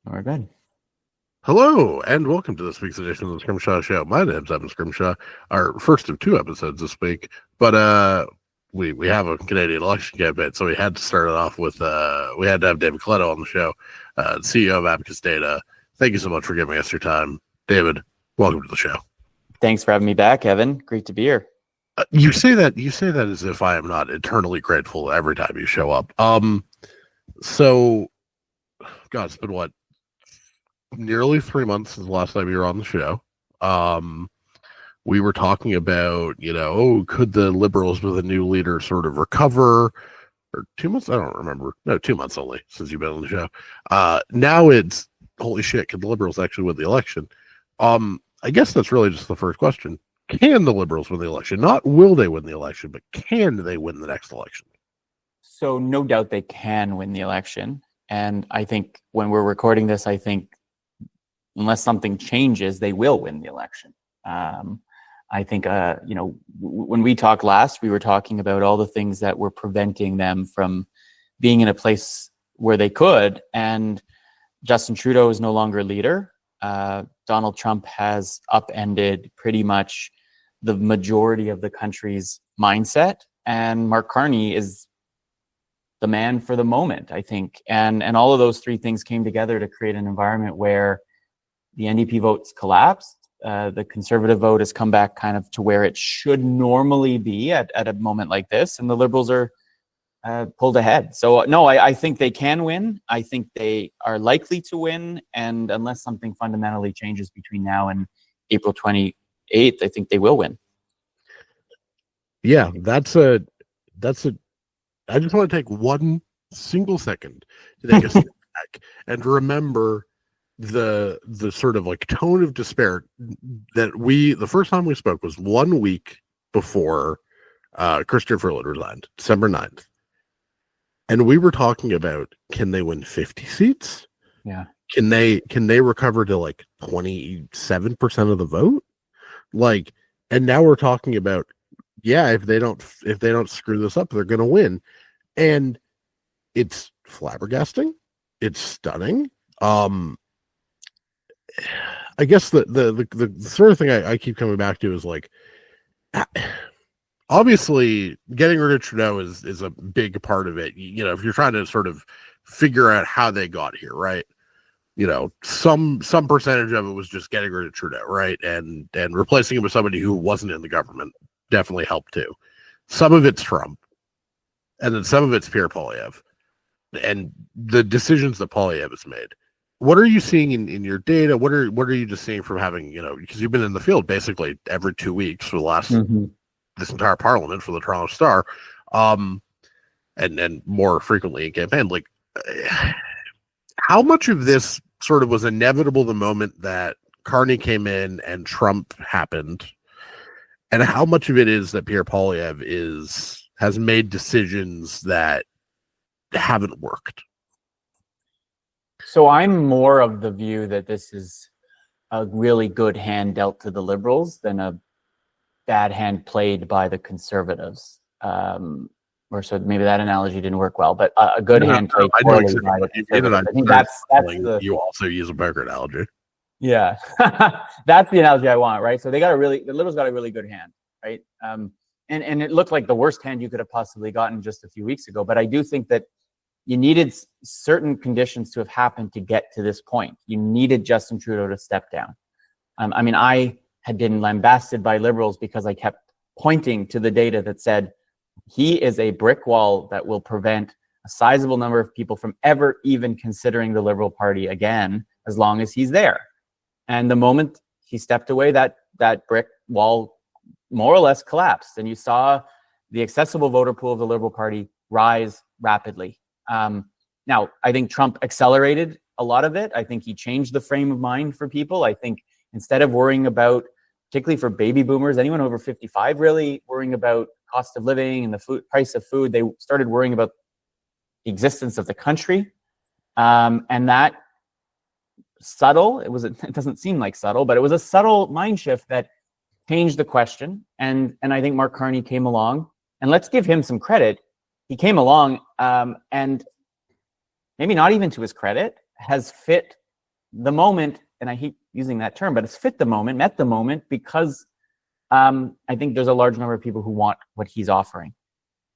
We're good. Hello, and welcome to this week's edition of the Scrimshaw Show. My name's Evan Scrimshaw, our first of two episodes this week, but we have a Canadian election campaign, so we had to start it off with, we had to have David Coletto on the show, CEO of Abacus Data. Thank you so much for giving us your time. David, welcome to the show. Thanks for having me back, Evan. Great to be here. You say that as if I am not eternally grateful every time you show up. So, God, it's been what? Nearly 3 months since the last time you were on the show. We were talking about, could the Liberals with a new leader sort of recover? Or 2 months? I don't remember. No, 2 months only since you've been on the show. Now it's, holy shit, can the Liberals actually win the election? I guess that's really just the first question. Can the Liberals win the election? Not will they win the election, but can they win the next election? So no doubt they can win the election. And I think when we're recording this, I think unless something changes, they will win the election. I think, when we talked last, we were talking about all the things that were preventing them from being in a place where they could. And Justin Trudeau is no longer leader. Donald Trump has upended pretty much the majority of the country's mindset. And Mark Carney is the man for the moment, I think. And all of those three things came together to create an environment where the NDP votes collapsed. The Conservative vote has come back kind of to where it should normally be at a moment like this. And the Liberals are pulled ahead. So, no, I think they can win. I think they are likely to win. And unless something fundamentally changes between now and April 28th, I think they will win. Yeah, that's a. I just want to take 1 single second to take a step back and remember the sort of like tone of despair that the first time we spoke was 1 week before Christopher Freeland resigned, December 9th. And we were talking about, can they win 50 seats? Yeah. Can they recover to like 27% of the vote? Like, and now we're talking about, yeah, if they don't screw this up, they're going to win. And it's flabbergasting. It's stunning. I guess the sort of thing I keep coming back to is like, obviously getting rid of Trudeau is a big part of it. If you're trying to sort of figure out how they got here, right? Some percentage of it was just getting rid of Trudeau, right? And replacing him with somebody who wasn't in the government definitely helped too. Some of it's Trump, and then some of it's Pierre Poilievre, and the decisions that Poilievre has made. What are you seeing in your data? What are you just seeing from having, because you've been in the field basically every 2 weeks for the last this entire parliament for the Toronto Star, and more frequently in campaign. Like, how much of this sort of was inevitable the moment that Carney came in and Trump happened, and how much of it is that Pierre Poilievre has made decisions that haven't worked? So I'm more of the view that this is a really good hand dealt to the Liberals than a bad hand played by the Conservatives. Or so maybe that analogy didn't work well, but a good hand played poorly by the Conservatives. I think that's you also use a better analogy. Yeah, that's the analogy I want, right? So the Liberals got a really good hand, right? And it looked like the worst hand you could have possibly gotten just a few weeks ago. But I do think that you needed certain conditions to have happened to get to this point. You needed Justin Trudeau to step down. I had been lambasted by Liberals because I kept pointing to the data that said he is a brick wall that will prevent a sizable number of people from ever even considering the Liberal Party again, as long as he's there. And the moment he stepped away, that brick wall more or less collapsed. And you saw the accessible voter pool of the Liberal Party rise rapidly. Now, I think Trump accelerated a lot of it. I think he changed the frame of mind for people. I think instead of worrying about, particularly for baby boomers, anyone over 55 really worrying about cost of living and the price of food, they started worrying about the existence of the country. And that subtle, it doesn't seem like subtle, but it was a subtle mind shift that changed the question. And I think Mark Carney came along, and let's give him some credit. He came along and maybe not even to his credit, has fit the moment, and I hate using that term, but it's met the moment because I think there's a large number of people who want what he's offering.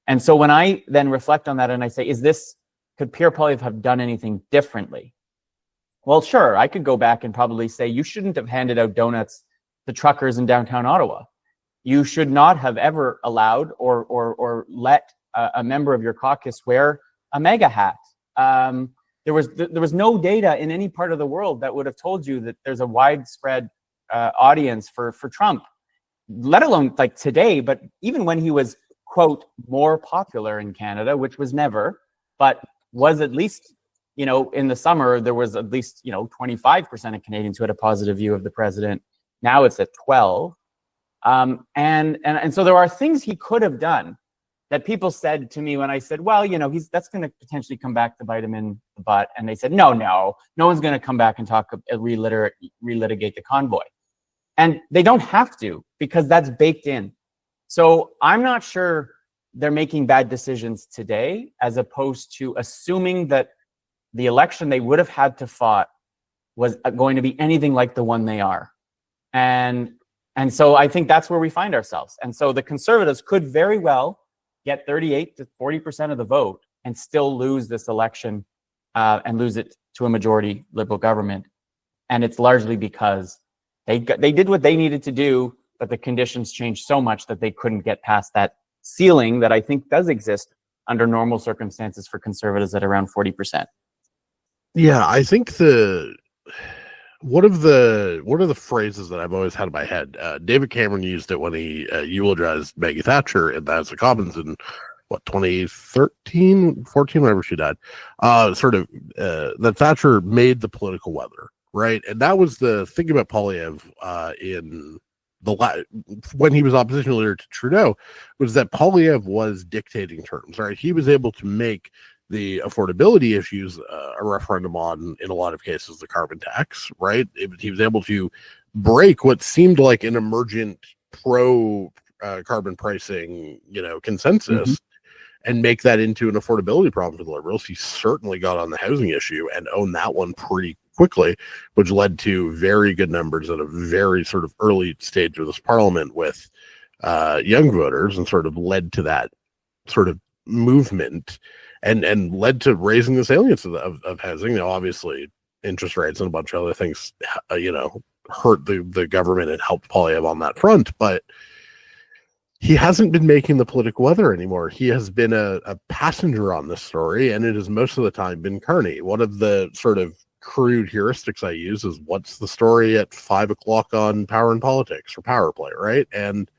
And so when I then reflect on that and I say, could Pierre Poilievre have done anything differently? Well, sure, I could go back and probably say, you shouldn't have handed out donuts to truckers in downtown Ottawa. You should not have ever allowed or let a member of your caucus wear a MAGA hat. There was no data in any part of the world that would have told you that there's a widespread audience for Trump, let alone like today, but even when he was, quote, more popular in Canada, which was never, but was at least, in the summer, there was at least, 25% of Canadians who had a positive view of the president. Now it's at 12. And so there are things he could have done that people said to me when I said, well, that's going to potentially come back to bite him in the butt. And they said, no one's going to come back and relitigate the convoy. And they don't have to, because that's baked in. So I'm not sure they're making bad decisions today, as opposed to assuming that the election they would have had to fought was going to be anything like the one they are. And so I think that's where we find ourselves. And so the Conservatives could very well get 38 to 40% of the vote and still lose this election and lose it to a majority Liberal government. And it's largely because they did what they needed to do, but the conditions changed so much that they couldn't get past that ceiling that I think does exist under normal circumstances for Conservatives at around 40%. Yeah, I think one of the phrases that I've always had in my head, David Cameron used it when he eulogized Maggie Thatcher in the House of Commons in 2013, 14, whenever she died. That Thatcher made the political weather, right? And that was the thing about Poilievre when he was opposition leader to Trudeau, was that Poilievre was dictating terms, right? He was able to make the affordability issues a referendum on, in a lot of cases, the carbon tax, right? He was able to break what seemed like an emergent pro carbon pricing, consensus, and make that into an affordability problem for the Liberals. He certainly got on the housing issue and owned that one pretty quickly, which led to very good numbers at a very sort of early stage of this parliament with young voters, and sort of led to that sort of movement. And led to raising the salience of housing. Now, obviously, interest rates and a bunch of other things, hurt the government and helped Poilievre on that front. But he hasn't been making the political weather anymore. He has been a passenger on this story, and it has most of the time been Carney. One of the sort of crude heuristics I use is, what's the story at 5 o'clock on Power and Politics or Power Play, right? And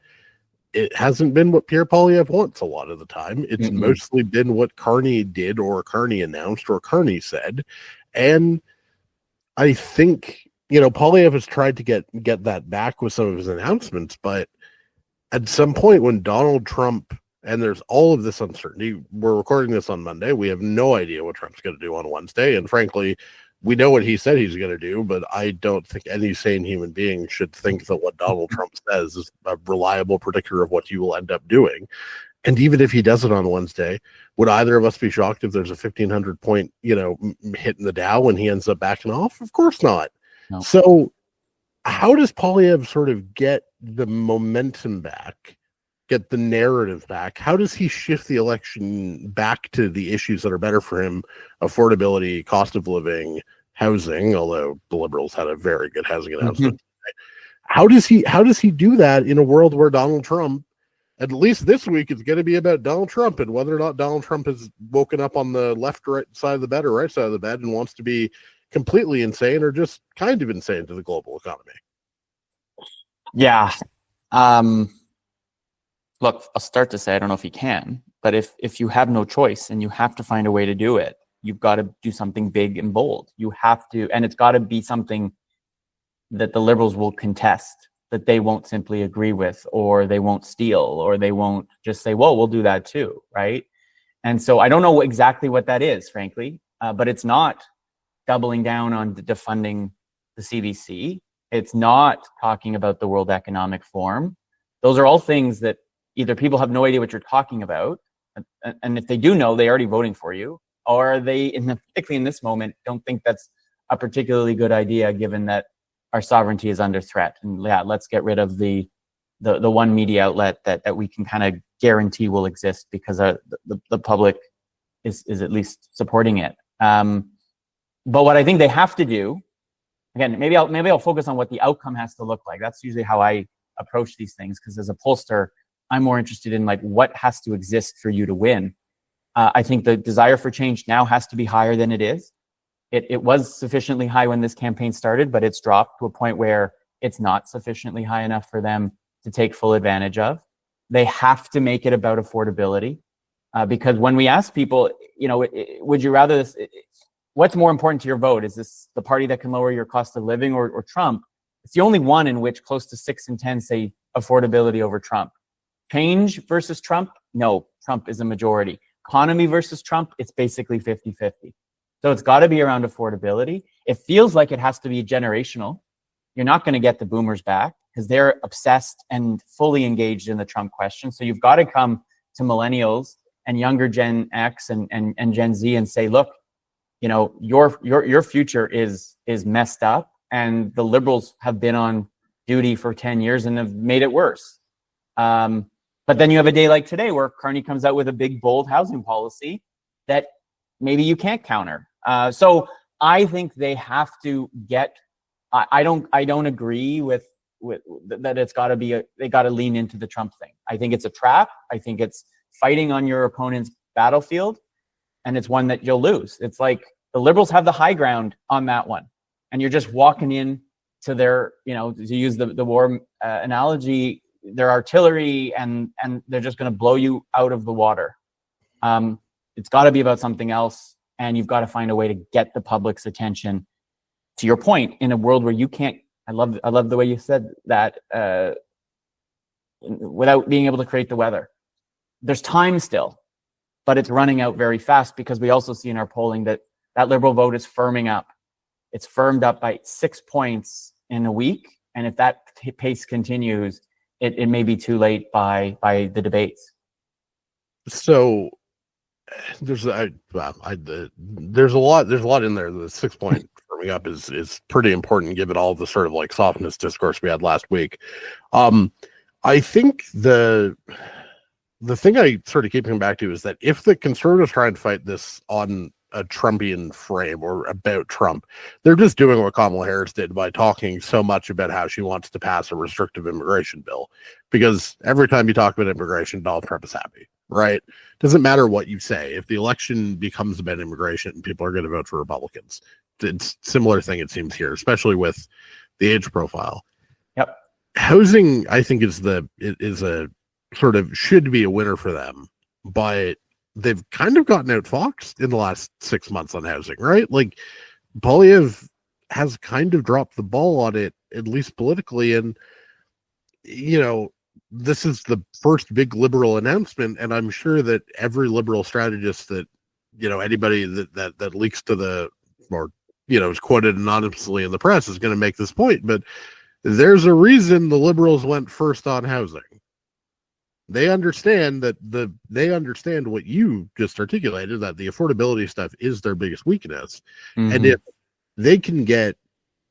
it hasn't been what Pierre Poilievre wants a lot of the time. It's mostly been what Carney did, or Carney announced, or Carney said. And I think, Poilievre has tried to get that back with some of his announcements, but at some point when Donald Trump, and there's all of this uncertainty, we're recording this on Monday, we have no idea what Trump's going to do on Wednesday, and frankly, we know what he said he's going to do, but I don't think any sane human being should think that what Donald Trump says is a reliable predictor of what he will end up doing. And even if he does it on Wednesday, would either of us be shocked if there's a 1,500 point, hit in the Dow when he ends up backing off? Of course not. No. So how does Poilievre sort of get the momentum back, get the narrative back? How does he shift the election back to the issues that are better for him? Affordability, cost of living, housing, although the Liberals had a very good housing announcement. How does he do that in a world where Donald Trump, at least this week, is going to be about Donald Trump and whether or not Donald Trump has woken up on the left or right side of the bed or right side of the bed and wants to be completely insane or just kind of insane to the global economy? Yeah. Look, I'll start to say, I don't know if he can, but if you have no choice and you have to find a way to do it, you've got to do something big and bold. You have to, and it's got to be something that the Liberals will contest, that they won't simply agree with, or they won't steal, or they won't just say, well, we'll do that too, right? And so I don't know exactly what that is, frankly, but it's not doubling down on defunding the CBC. It's not talking about the World Economic Forum. Those are all things that either people have no idea what you're talking about, and if they do know, they're already voting for you, or they, particularly in this moment, don't think that's a particularly good idea, given that our sovereignty is under threat. And yeah, let's get rid of the one media outlet that we can kind of guarantee will exist because the public is at least supporting it. But what I think they have to do, again, maybe I'll focus on what the outcome has to look like. That's usually how I approach these things, because as a pollster, I'm more interested in like what has to exist for you to win. I think the desire for change now has to be higher than it is. It was sufficiently high when this campaign started, but it's dropped to a point where it's not sufficiently high enough for them to take full advantage of. They have to make it about affordability, because when we ask people, would you rather this? What's more important to your vote? Is this the party that can lower your cost of living or Trump? It's the only one in which close to 6 in 10 say affordability over Trump. Change versus Trump? No, Trump is a majority. Economy versus Trump? It's basically 50-50. So it's got to be around affordability. It feels like it has to be generational. You're not going to get the boomers back because they're obsessed and fully engaged in the Trump question. So you've got to come to millennials and younger Gen X and Gen Z and say, look, your future is messed up, and the Liberals have been on duty for 10 years and have made it worse. But then you have a day like today where Carney comes out with a big, bold housing policy that maybe you can't counter. So I think they have to get. I don't agree with that. It's got to be. They got to lean into the Trump thing. I think it's a trap. I think it's fighting on your opponent's battlefield, and it's one that you'll lose. It's like the Liberals have the high ground on that one, and you're just walking in to their, to use the war analogy, their artillery, and they're just going to blow you out of the water. It's got to be about something else, and you've got to find a way to get the public's attention. To your point, in a world where you can't, I love the way you said that, without being able to create the weather. There's time still, but it's running out very fast, because we also see in our polling that Liberal vote is firming up. It's firmed up by 6 points in a week, and if that pace continues, it may be too late by the debates. So there's a lot in there. The 6 point firming up is pretty important, given all the sort of like softness discourse we had last week. I think the thing I sort of keep coming back to is that if the Conservatives try and fight this on a Trumpian frame or about Trump, they're just doing what Kamala Harris did by talking so much about how she wants to pass a restrictive immigration bill, because every time you talk about immigration, Donald Trump is happy, right? Doesn't matter what you say. If the election becomes about immigration, people are going to vote for Republicans. It's a similar thing, it seems, here, especially with the age profile. Yep. Housing, I think, is a sort of should be a winner for them, but they've kind of gotten outfoxed in the last 6 months on housing, right? Like, Polievre has kind of dropped the ball on it, at least politically, and this is the first big Liberal announcement, and I'm sure that every Liberal strategist that anybody that leaks to the, or is quoted anonymously in the press is going to make this point, but there's a reason the Liberals went first on housing. They understand what you just articulated, that the affordability stuff is their biggest weakness. Mm-hmm. And if they can get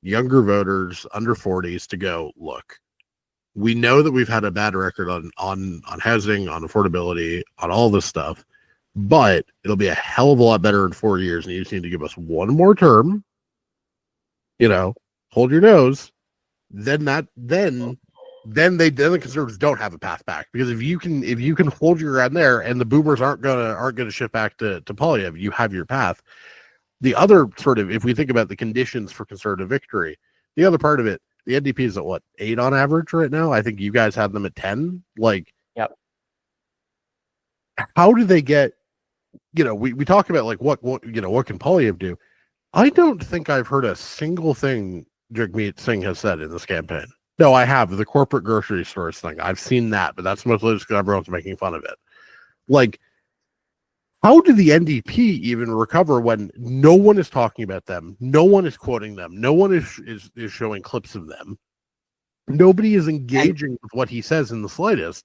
younger voters under 40s to go, look, we know that we've had a bad record on housing, on affordability, on all this stuff, but it'll be a hell of a lot better in 4 years, and you just need to give us one more term, hold your nose. Then the Conservatives don't have a path back, because if you can hold your ground there, and the boomers aren't gonna shift back to Polievre, you have your path. The other sort of, if we think about the conditions for Conservative victory, the other part of it, the NDP is at what, 8 on average right now? I think you guys have them at 10. Like, yep. How do they get? We talk about like what can Polievre do? I don't think I've heard a single thing Jagmeet Singh has said in this campaign. No, I have the corporate grocery stores thing. I've seen that, but that's mostly just because everyone's making fun of it. Like, how do the NDP even recover when no one is talking about them? No one is quoting them. No one is showing clips of them. Nobody is engaging with what he says in the slightest.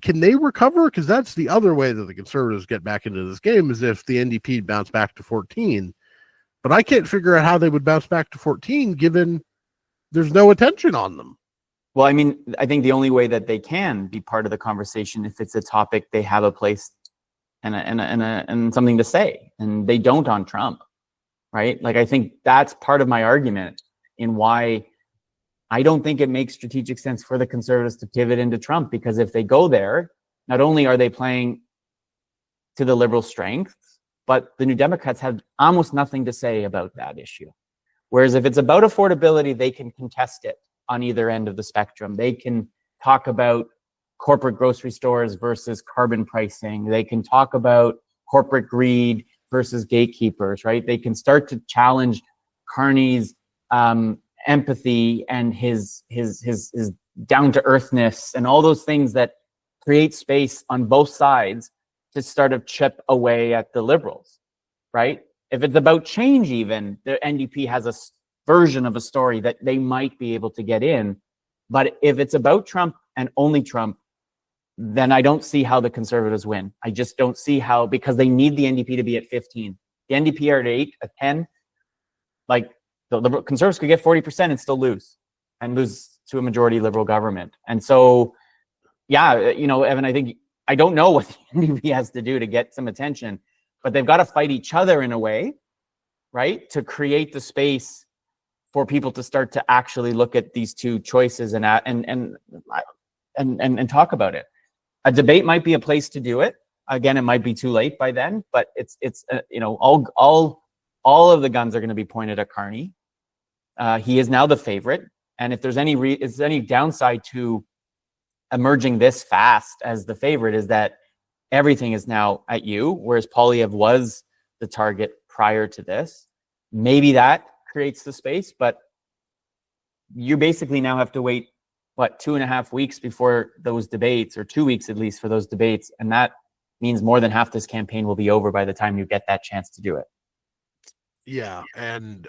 Can they recover? Because that's the other way that the Conservatives get back into this game, is if the NDP bounce back to 14. but I can't figure out how they would bounce back to 14 given there's no attention on them. Well, I mean, I think the only way that they can be part of the conversation if it's a topic they have a place and something to say, and they don't on Trump, right? Like, I think that's part of my argument in why I don't think it makes strategic sense for the Conservatives to pivot into Trump, because if they go there, not only are they playing to the Liberal strengths, but the New Democrats have almost nothing to say about that issue. Whereas if it's about affordability, they can contest it on either end of the spectrum. They can talk about corporate grocery stores versus carbon pricing. They can talk about corporate greed versus gatekeepers, right? They can start to challenge Carney's empathy and his down-to-earthness and all those things that create space on both sides to start to chip away at the Liberals, right? If it's about change, even, the NDP has a version of a story that they might be able to get in. But if it's about Trump and only Trump, then I don't see how the Conservatives win. I just don't see how, because they need the NDP to be at 15. The NDP are at 8, at 10. Like, the Liberal Conservatives could get 40% and still lose to a majority Liberal government. And so, yeah, you know, Evan, I don't know what the NDP has to do to get some attention, but they've got to fight each other in a way, right, to create the space for people to start to actually look at these two choices and talk about it. A debate might be a place to do it. Again, it might be too late by then, but it's you know, all of the guns are going to be pointed at Carney. He is now the favorite, and if there's any downside to emerging this fast as the favorite, is that everything is now at you, whereas Polievre was the target prior to this. Maybe that creates the space, but you basically now have to wait, 2.5 weeks before those debates, or 2 weeks at least for those debates, and that means more than half this campaign will be over by the time you get that chance to do it. Yeah, and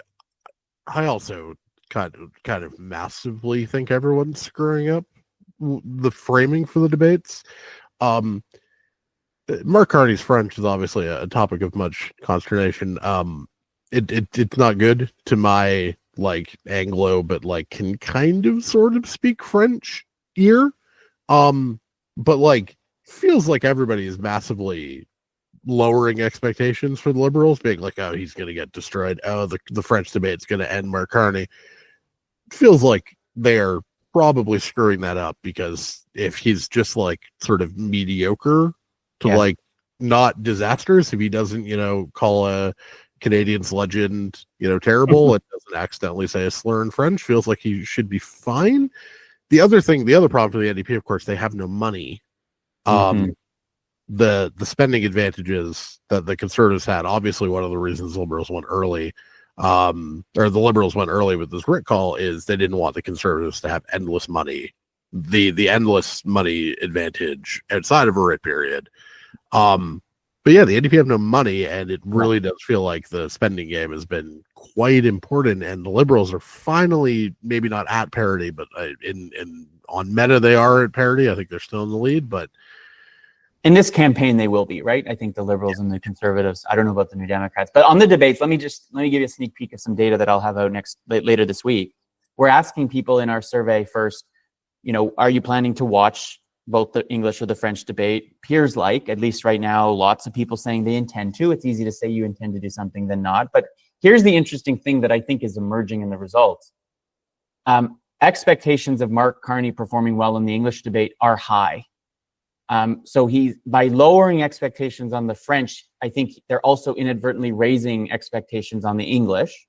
I also kind of massively think everyone's screwing up the framing for the debates. Mark Carney's French is obviously a topic of much consternation. It's not good to my Anglo, but can kind of sort of speak French ear. But feels like everybody is massively lowering expectations for the Liberals, being like, oh, he's going to get destroyed. Oh, the French debate's going to end Mark Carney. Feels like they're probably screwing that up, because if he's just sort of mediocre to not disastrous, if he doesn't, call a Canadian's legend, terrible, and doesn't accidentally say a slur in French, feels like he should be fine. The other problem for the NDP, of course, they have no money. The spending advantages that the Conservatives had, obviously one of the reasons the Liberals went early, or the Liberals went early with this Grit call, is they didn't want the Conservatives to have endless money, the endless money advantage outside of a Grit period. But yeah, the NDP have no money, and it really does feel like the spending game has been quite important, and the Liberals are finally maybe not at parity, but on meta they are at parity. I think they're still in the lead, but in this campaign they will be, right? I think the Liberals and the Conservatives. I don't know about the New Democrats, but on the debates, let me give you a sneak peek of some data that I'll have out later this week. We're asking people in our survey first, are you planning to watch both the English or the French debate? Peers at least right now, lots of people saying they intend to. It's easy to say you intend to do something than not. But here's the interesting thing that I think is emerging in the results. Expectations of Mark Carney performing well in the English debate are high. So by lowering expectations on the French, I think they're also inadvertently raising expectations on the English,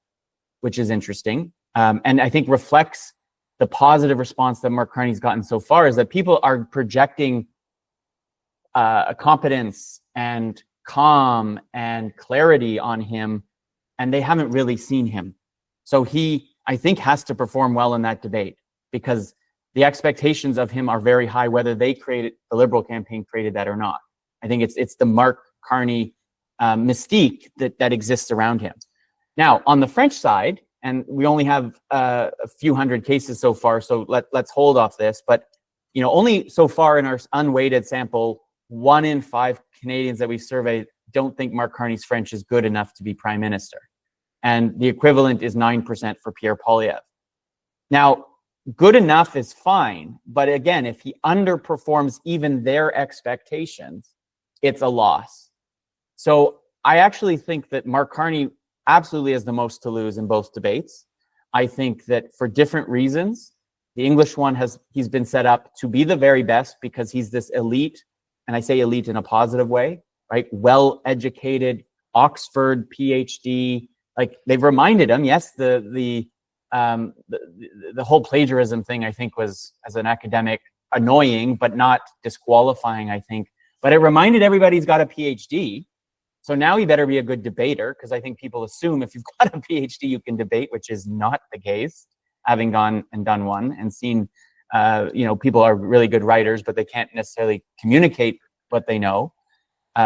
which is interesting. And I think reflects the positive response that Mark Carney's gotten so far, is that people are projecting a competence and calm and clarity on him, and they haven't really seen him. So he, I think, has to perform well in that debate, because the expectations of him are very high, whether the Liberal campaign created that or not. I think it's the Mark Carney mystique that exists around him. Now, on the French side, and we only have a few hundred cases so far, so let's hold off this. But only so far in our unweighted sample, 1 in 5 Canadians that we surveyed don't think Mark Carney's French is good enough to be prime minister. and the equivalent is 9% for Pierre Poilievre. Now, good enough is fine, but again, if he underperforms even their expectations, it's a loss. So I actually think that Mark Carney absolutely has the most to lose in both debates. I think that for different reasons, the English one he's been set up to be the very best because he's this elite, and I say elite in a positive way, right? Well-educated, Oxford PhD. Like they've reminded him, yes, the whole plagiarism thing I think was, as an academic, annoying, but not disqualifying, I think. But it reminded everybody he's got a PhD. So now he better be a good debater, because I think people assume if you've got a PhD, you can debate, which is not the case, having gone and done one and seen, people are really good writers, but they can't necessarily communicate what they know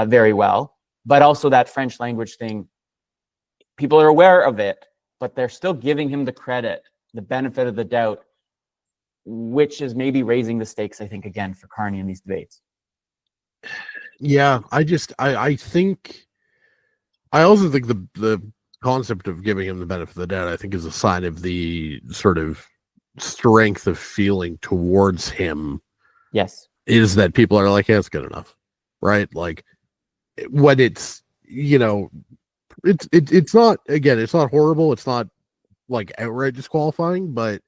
very well. But also that French language thing, people are aware of it, but they're still giving him the credit, the benefit of the doubt, which is maybe raising the stakes, I think, again, for Carney in these debates. Yeah, I also think the concept of giving him the benefit of the doubt, I think, is a sign of the sort of strength of feeling towards him. Yes. Is that people are like, yeah, it's good enough, right? Like when it's, it's not, again, it's not horrible. It's not like outright disqualifying, but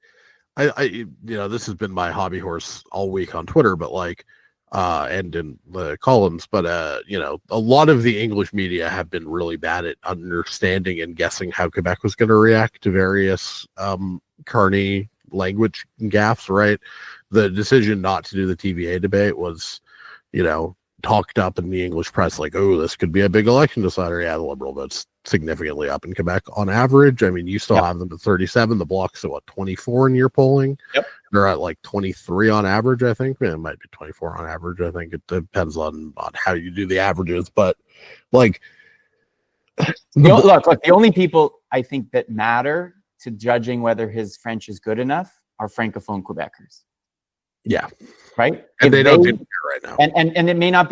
I this has been my hobby horse all week on Twitter, but like, and in the columns, but a lot of the English media have been really bad at understanding and guessing how Quebec was going to react to various Carney language gaffes, right? The decision not to do the TVA debate was, talked up in the English press like, oh, this could be a big election decider. Yeah, the Liberal vote's significantly up in Quebec on average. I mean, you still have them at 37. The Bloc's at 24 in your polling. Yep. They're at like 23 on average, I think. It might be 24 on average. I think it depends on how you do the averages. But like, look, the only people I think that matter to judging whether his French is good enough are Francophone Quebecers. Yeah. Right. And they don't do it right now. And it may not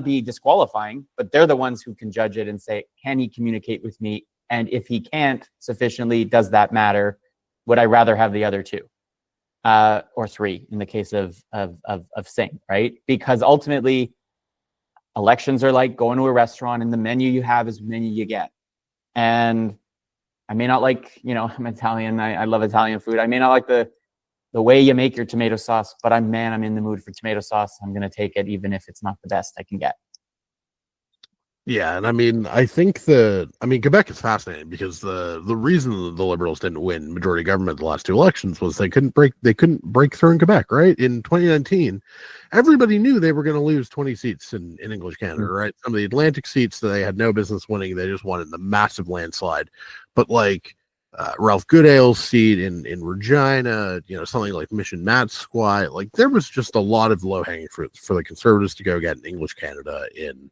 be disqualifying, but they're the ones who can judge it and say, can he communicate with me? And if he can't sufficiently, does that matter? Would I rather have the other two? Or three in the case of Singh, right? Because ultimately elections are like going to a restaurant and the menu you have is the menu you get. And I may not like, I'm Italian. I love Italian food. I may not like the way you make your tomato sauce, but I'm in the mood for tomato sauce. I'm going to take it even if it's not the best I can get. Yeah, and I mean, I think Quebec is fascinating because the reason the Liberals didn't win majority government the last two elections was they couldn't break through in Quebec, right? In 2019, everybody knew they were going to lose 20 seats in English Canada, right? Some of the Atlantic seats that they had no business winning, they just won in the massive landslide. But like Ralph Goodale's seat in Regina, something like Mission Matsquai, like there was just a lot of low-hanging fruit for the Conservatives to go get in English Canada in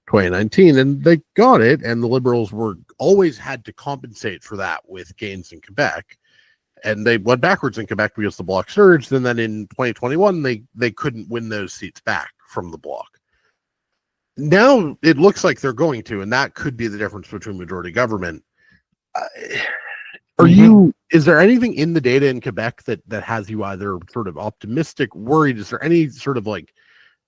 2019, and they got it, and the Liberals were always had to compensate for that with gains in Quebec, and they went backwards in Quebec because the Bloc surged, and then in 2021 they couldn't win those seats back from the Bloc. Now it looks like they're going to, and that could be the difference between majority government. Is there anything in the data in Quebec that has you either sort of optimistic, worried? Is there any sort of like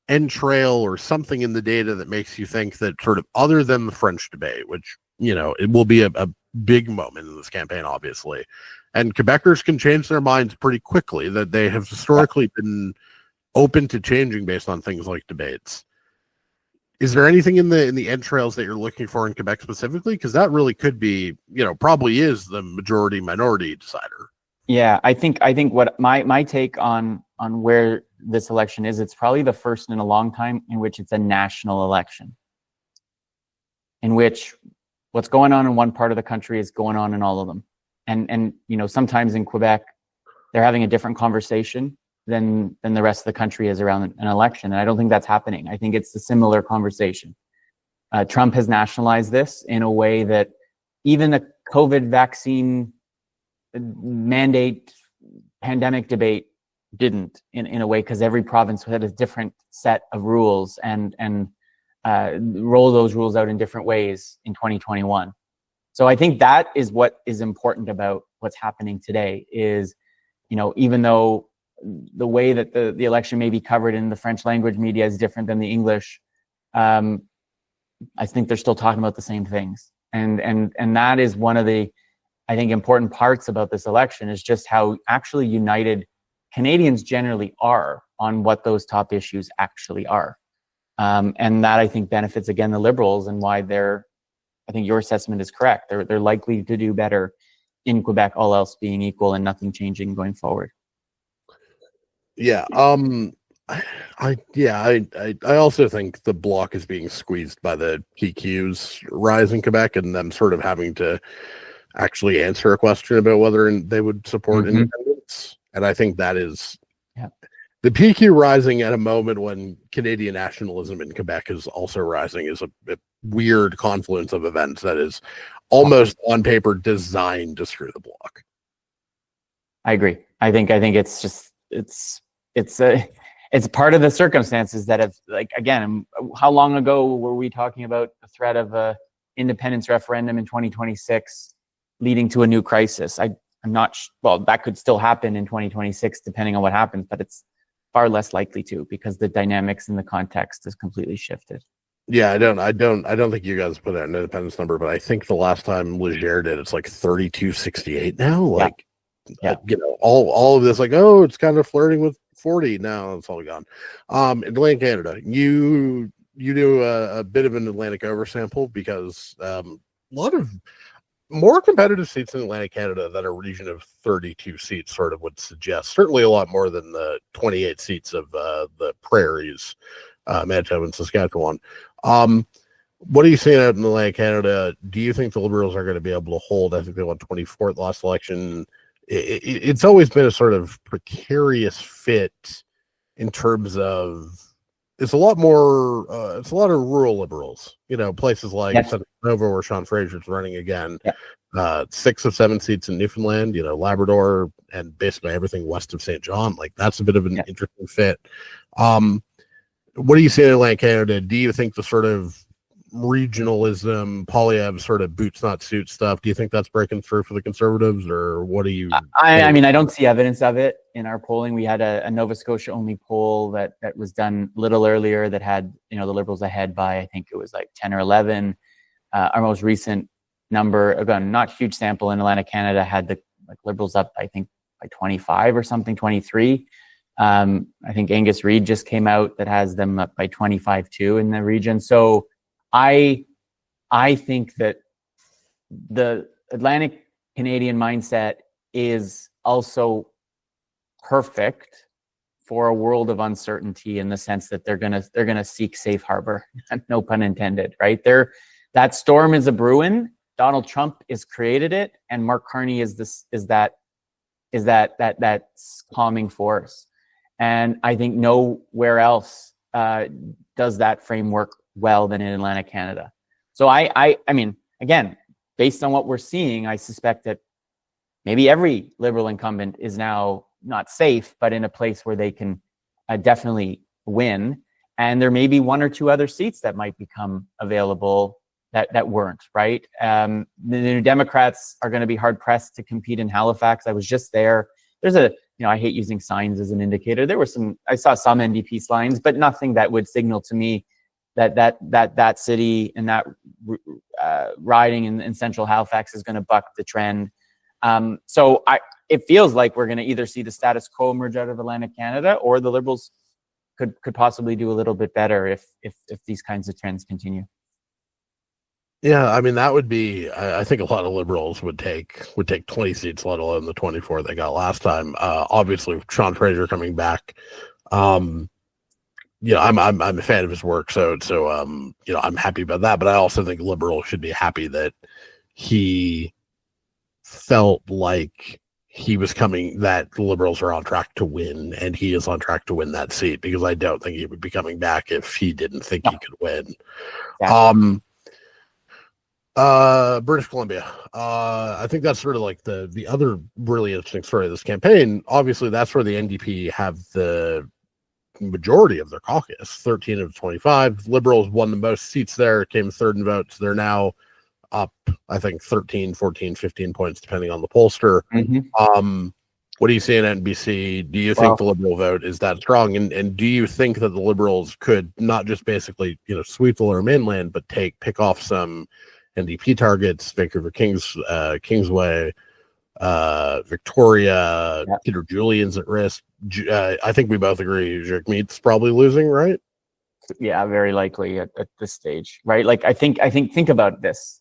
entrail or something in the data that makes you think that sort of other than the French debate, which, it will be a big moment in this campaign, obviously, and Quebecers can change their minds pretty quickly, that they have historically been open to changing based on things like debates. Is there anything in the entrails that you're looking for in Quebec specifically? Because that really could be, probably is the majority minority decider. Yeah, I think what my take on where this election is, it's probably the first in a long time in which it's a national election, in which what's going on in one part of the country is going on in all of them. And sometimes in Quebec, they're having a different conversation than the rest of the country is around an election. And I don't think that's happening. I think it's a similar conversation. Trump has nationalized this in a way that even the COVID vaccine mandate pandemic debate didn't, in a way, because every province had a different set of rules and roll those rules out in different ways in 2021. So I think that is what is important about what's happening today is, even though the way that the election may be covered in the French language media is different than the English, I think they're still talking about the same things. And that is one of the, I think, important parts about this election is just how actually united Canadians generally are on what those top issues actually are. And that, I think, benefits, again, the Liberals, and why I think your assessment is correct. They're likely to do better in Quebec, all else being equal and nothing changing going forward. Yeah. I also think the Bloc is being squeezed by the PQ's rise in Quebec and them sort of having to actually answer a question about whether they would support independence. And I think that is the PQ rising at a moment when Canadian nationalism in Quebec is also rising is a weird confluence of events that is almost on paper designed to screw the Bloc. I agree. I think it's just it's part of the circumstances that have, like, again, how long ago were we talking about the threat of a independence referendum in 2026 leading to a new crisis? I'm not well, that could still happen in 2026 depending on what happens, but it's far less likely to, because the dynamics and the context has completely shifted. Yeah, I don't think you guys put out an independence number, but I think the last time Leger did, it's like 3268 now. Like, all of this, like, oh, it's kind of flirting with 40 now. It's all gone. Atlantic Canada, you do a bit of an Atlantic oversample because a lot of more competitive seats in Atlantic Canada than a region of 32 seats sort of would suggest. Certainly a lot more than the 28 seats of the prairies, Manitoba and Saskatchewan. What are you seeing out in Atlantic Canada? Do you think the Liberals are going to be able to hold? I think they won 24th last election. It's always been a sort of precarious fit in terms of it's a lot of rural Liberals, places like Nova where Sean Fraser's running again. 6 of 7 seats in Newfoundland, Labrador, and basically everything west of St. John. Like, that's a bit of an interesting fit. What do you see in Atlantic Canada? Do you think the sort of regionalism, Polievre sort of boots not suit stuff, do you think that's breaking through for the Conservatives, or what do you? I mean, I don't see evidence of it in our polling. We had a Nova Scotia only poll that was done a little earlier that had the Liberals ahead by, I think it was like 10 or 11. Our most recent number, again, not huge sample in Atlantic Canada, had the Liberals up, I think, by 25 or something, 23. I think Angus Reid just came out that has them up by 25 too in the region. So I think that the Atlantic Canadian mindset is also perfect for a world of uncertainty, in the sense that they're gonna seek safe harbor, no pun intended, right? That storm is a brewing. Donald Trump has created it, and Mark Carney is that calming force. And I think nowhere else does that framework well than in Atlantic Canada. So I mean, again, based on what we're seeing, I suspect that maybe every Liberal incumbent is now not safe, but in a place where they can definitely win. And there may be 1 or 2 other seats that might become available that weren't, right? The New Democrats are going to be hard pressed to compete in Halifax. I was just there. There's I hate using signs as an indicator. I saw some NDP signs, but nothing that would signal to me that city and that riding in central Halifax is going to buck the trend. So it feels like we're going to either see the status quo emerge out of Atlantic Canada, or the Liberals could possibly do a little bit better if these kinds of trends continue. Yeah, I mean, that would be. I think a lot of Liberals would take 20 seats, let alone the 24 they got last time. Obviously, Sean Fraser coming back. I'm a fan of his work, so I'm happy about that. But I also think Liberals should be happy that he felt like he was coming, that the Liberals are on track to win, and he is on track to win that seat, because I don't think he would be coming back if he didn't think he could win. Exactly. British Columbia. I think that's sort of like the other really interesting story of this campaign. Obviously, that's where the NDP have the majority of their caucus, 13 of 25. Liberals won the most seats there, came third in votes. They're now up, I think 13, 14, 15 points, depending on the pollster. What do you see in NBC? Do you think the Liberal vote is that strong? And do you think that the Liberals could not just basically, sweep the Lower Mainland, but pick off some NDP targets, Vancouver Kingsway, Victoria, Peter Julian's at risk. I think we both agree Jacques probably losing, right? Yeah, very likely at this stage, right? Like I think about this.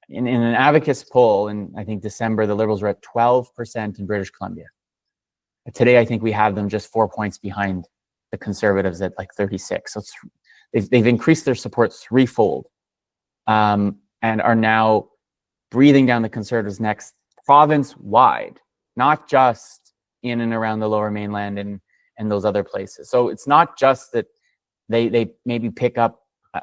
In an Abacus poll in, I think, December, the Liberals were at 12% in British Columbia. Today, I think we have them just 4 points behind the Conservatives at like 36. So they've increased their support threefold, and are now breathing down the Conservatives' necks province-wide, not just in and around the Lower Mainland and those other places. So it's not just that they maybe pick up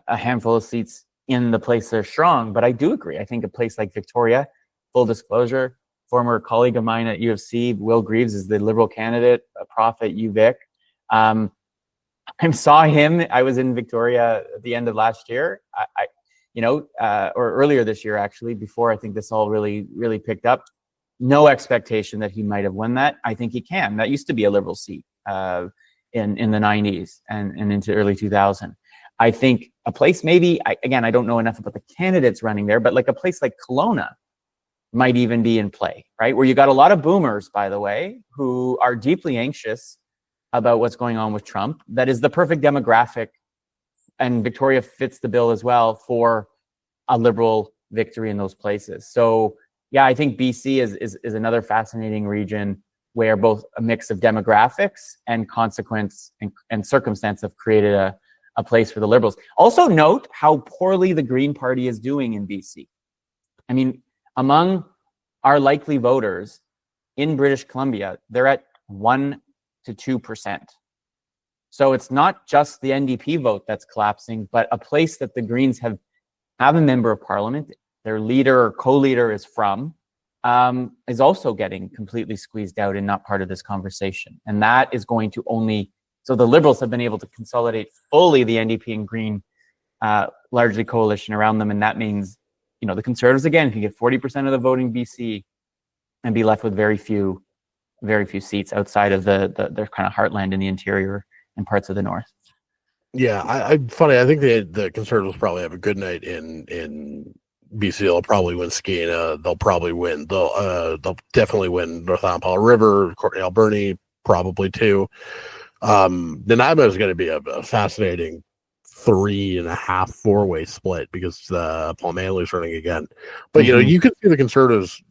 a handful of seats in the place they're strong, but I do agree. I think a place like Victoria, full disclosure, former colleague of mine at U of C, Will Greaves, is the Liberal candidate, a prof at UVic. I saw him. I was in Victoria at the end of last year, or earlier this year, actually, before I think this all really, really picked up. No expectation that he might have won that. I think he can. That used to be a Liberal seat in the 90s and into early 2000. I think a place maybe, I don't know enough about the candidates running there, but like a place like Kelowna might even be in play, right? Where you got a lot of boomers, by the way, who are deeply anxious about what's going on with Trump. That is the perfect demographic, and Victoria fits the bill as well for a Liberal victory in those places. So yeah, I think BC is another fascinating region where both a mix of demographics and consequence and circumstance have created a place for the Liberals. Also note how poorly the Green Party is doing in BC. I mean, among our likely voters in British Columbia, they're at 1 to 2%. So it's not just the NDP vote that's collapsing, but a place that the Greens have a member of parliament, their leader or co-leader is from, is also getting completely squeezed out and not part of this conversation. And that is going to only... So the Liberals have been able to consolidate fully the NDP and Green, largely coalition around them. And that means, the Conservatives, again, can get 40% of the voting BC and be left with very few seats outside of their kind of heartland in the interior and parts of the north. Yeah, funny. I think the Conservatives probably have a good night in BC. They'll probably win Skeena. They'll probably win. They'll definitely win North Ampel River, Courtney Alberni, probably too. Nanaimo is going to be a fascinating 3.5, 4-way split because Paul Manley's running again. But you can see the Conservatives,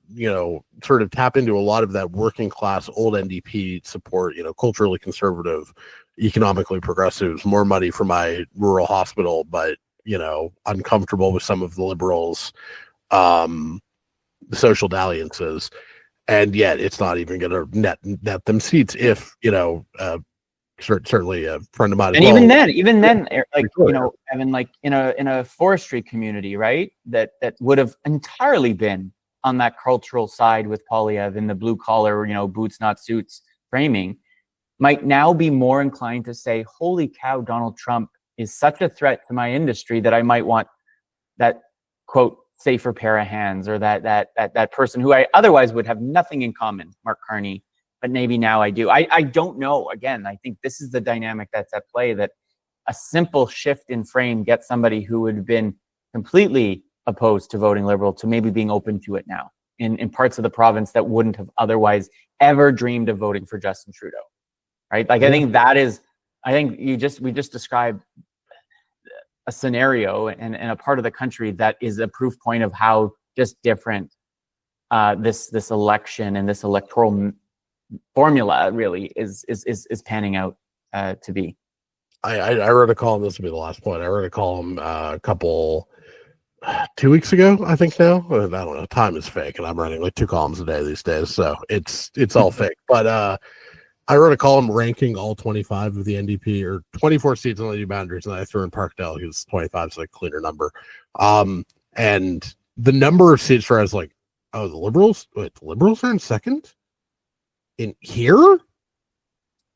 sort of tap into a lot of that working class old NDP support. Culturally conservative, economically progressives, more money for my rural hospital, but uncomfortable with some of the Liberals' social dalliances, and yet it's not even going to net them seats if certainly a friend of mine. And even then, like Evan, like in a forestry community, right? That would have entirely been on that cultural side with Polievre in the blue collar, boots not suits framing, might now be more inclined to say, "Holy cow, Donald Trump is such a threat to my industry that I might want that quote safer pair of hands," or that person who I otherwise would have nothing in common, Mark Carney. But maybe now I do. I don't know. Again, I think this is the dynamic that's at play, that a simple shift in frame gets somebody who would have been completely opposed to voting Liberal to maybe being open to it now in parts of the province that wouldn't have otherwise ever dreamed of voting for Justin Trudeau, right? Like, I think we just described a scenario and a part of the country that is a proof point of how just different this election and this electoral formula really is panning out to be. I wrote a column. This will be the last point. I wrote a column a couple 2 weeks ago, I think now. I don't know. Time is fake, and I'm writing like 2 columns a day these days, so it's all fake. But I wrote a column ranking all 25 of the NDP, or 24 seats on the new boundaries, and I threw in Parkdale because 25 is a cleaner number. And the number of seats where I was like, oh, the Liberals are in second? In here?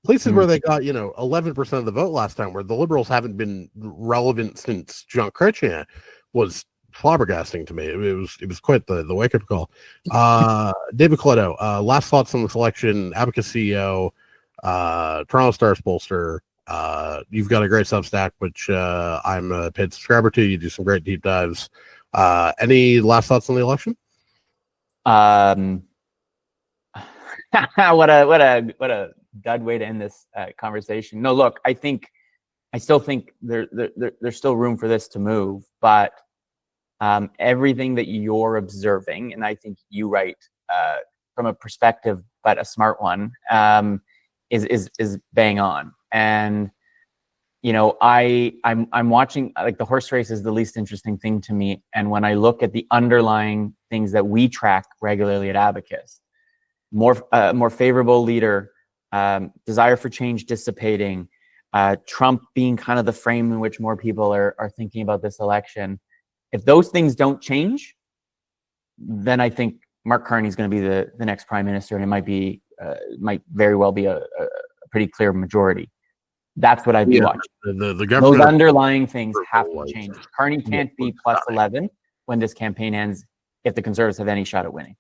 Places where they got, 11% of the vote last time, where the Liberals haven't been relevant since Jean Chrétien, was flabbergasting to me. It was quite the wake up call. David Coletto, last thoughts on the selection. Abacus CEO, Toronto Stars pollster. You've got a great Substack, which I'm a paid subscriber to. You do some great deep dives. Any last thoughts on the election? What a dud way to end this conversation. No, look, I still think there's still room for this to move, but everything that you're observing, and I think you write from a perspective, but a smart one, is bang on. And you know, I'm watching, like, the horse race is the least interesting thing to me. And when I look at the underlying things that we track regularly at Abacus, more favorable leader, desire for change dissipating, Trump being kind of the frame in which more people are thinking about this election. If those things don't change, then I think Mark Carney's going to be the next prime minister, and it might very well be a pretty clear majority. That's what I've been watching. The government, those underlying things have to change. Carney can't be plus 11 when this campaign ends if the Conservatives have any shot at winning.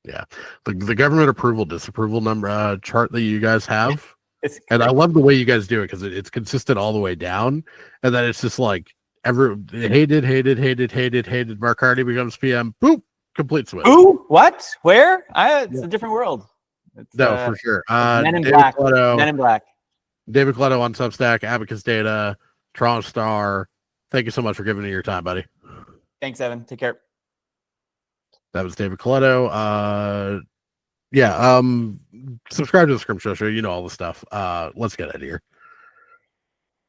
Yeah, the government approval disapproval number chart that you guys have, and I love the way you guys do it because it's consistent all the way down, and then it's just like hated. Mark Carney becomes PM. Boop, complete switch. Who? What? Where? It's a different world. No, for sure. Men in Black. Men in Black. David Coletto on Substack, Abacus Data, Toronto Star. Thank you so much for giving me your time, buddy. Thanks, Evan. Take care. That was David Coletto. Subscribe to the Scrimshaw Show. You know all the stuff. Let's get out of here.